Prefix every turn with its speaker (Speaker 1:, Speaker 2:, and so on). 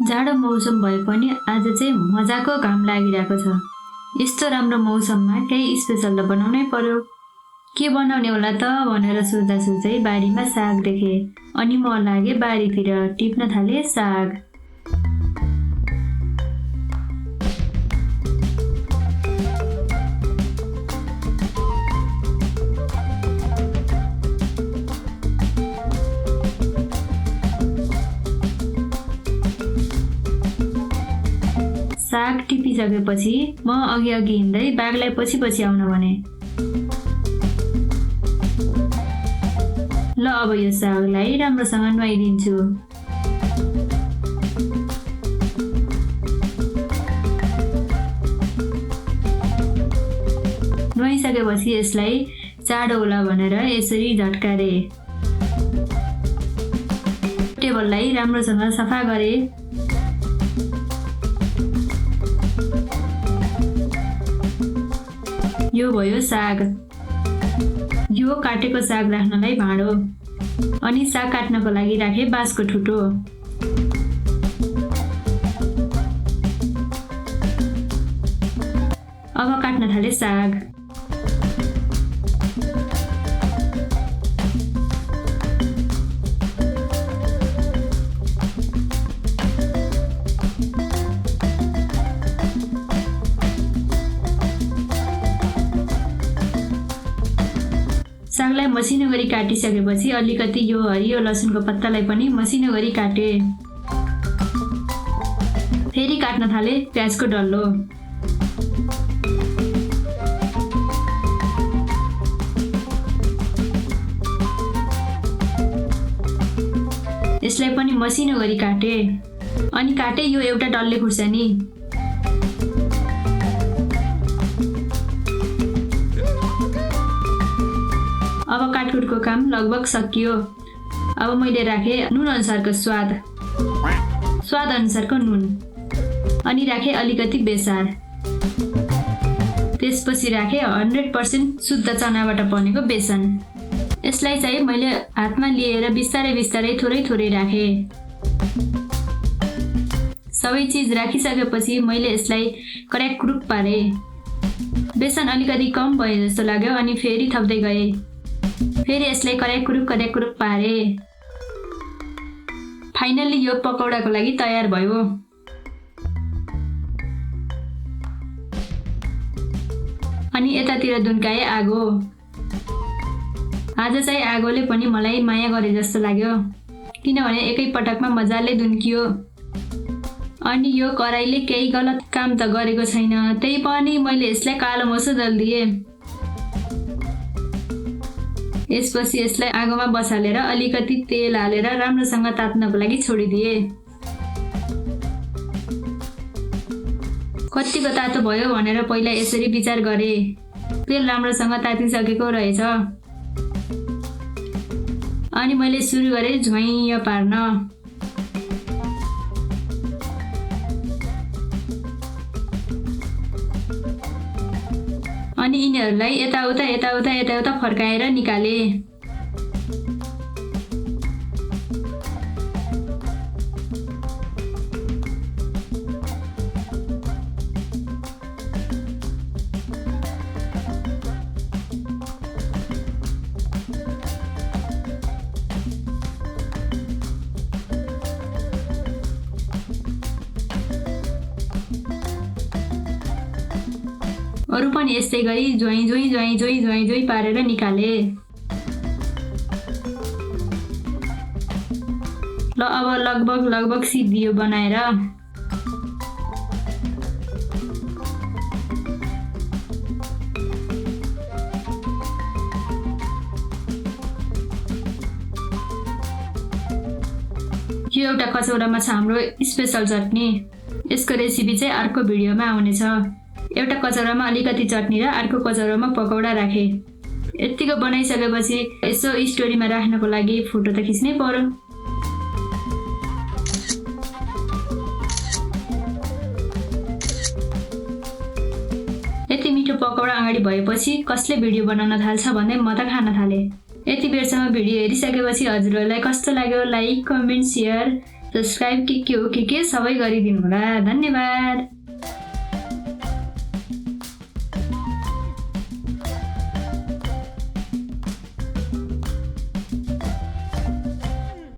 Speaker 1: जाडो मौसम भए पनि आज चाहिँ मजाको घाम लागिरहेको छ। यस्तो राम्रो मौसममा केही स्पेशल त बनाउनै पर्यो। के बनाउने होला त भनेर सोच्दा सोच्दै बारीमा साग देखे अनि म लागे बारीतिर टिप्न थाले साग। साग टिपिसकेपछि म अघि हिँड्दै बाघलाई पछि आउन भने। ल अब यो सागलाई राम्रोसँग नुहाइदिन्छु। नुहाइसकेपछि यसलाई चाँडो होला भनेर यसरी झट्कारे। टेबललाई राम्रोसँग सफा गरे। यो भयो साग। यो काटेको साग राख्नलाई भाँडो अनि साग काट्नको लागि राखे बाँसको ठुटो। अब काट्न थाले साग। सागलाई मसिनो गरी काटिसकेपछि अलिकति यो हरियो लसुनको पत्तालाई पनि मसिनो गरी काटे। फेरि काट्न थाले प्याजको डल्लो। यसलाई पनि मसिनो गरी काटे अनि काटे यो एउटा डल्ले खुर्सानी। अब काटकुटको काम लगभग सकियो। अब मैले राखे नुन अनुसारको स्वाद अनुसारको नुन अनि राखे अलिकति बेसार। त्यसपछि राखे 100% शुद्ध चनाबाट बनेको बेसन। यसलाई चाहिँ मैले हातमा लिएर बिस्तारै थोरै राखे। सबै चीज राखिसकेपछि मैले यसलाई क्रयाक क्रुक पारे। बेसन अलिकति कम भयो जस्तो लाग्यो अनि फेरि थप्दै गए। फेरि यसलाई क्रयाक क्रुक पारे। फाइनली यो पकौडाको लागि तयार भयो। अनि यतातिर दुन्काए आगो। आज चाहिँ आगोले पनि मलाई माया गरे जस्तो लाग्यो, किनभने एकै पटकमा मजाले दुन्कियो। अनि यो कराईले केही गलत काम त गरेको छैन, त्यही पनि मैले यसलाई कालो मोसो दल्दिए। यसपछि यसलाई आगोमा बसालेर अलिकति तेल हालेर राम्रोसँग तात्नको लागि छोडिदिए। कतिको तातो भयो भनेर पहिला यसरी विचार गरे। तेल राम्रोसँग तातिसकेको रहेछ। अनि मैले सुरु गरे झ्वाइँ पार्न। अनि यिनीहरूलाई यताउता फर्काएर निकाले। अरू पनि यस्तै गरी ज्वाइँ पारेर निकाले। ल अब लगभग सिद्धियो बनाएर। यो एउटा कचौरामा छ हाम्रो स्पेशल चटनी। यसको रेसिपी चाहिँ अर्को भिडियोमा आउनेछ। एउटा कचौरामा अलिकति चटनी र अर्को कचौरामा पकौडा राखे। यतिको बनाइसकेपछि यसो स्टोरीमा राख्नको लागि फोटो त खिच्नै पर्यो। यति मिठो पकौडा अगाडि भएपछि कसले भिडियो बनाउन थाल्छ भन्दै म त खान थाले। यति बेरसम्म भिडियो हेरिसकेपछि हजुरहरूलाई कस्तो लाग्यो लाइक, कमेन्ट, शेयर सब्स्क्राइब के हो के सबै गरिदिनु होला। धन्यवाद।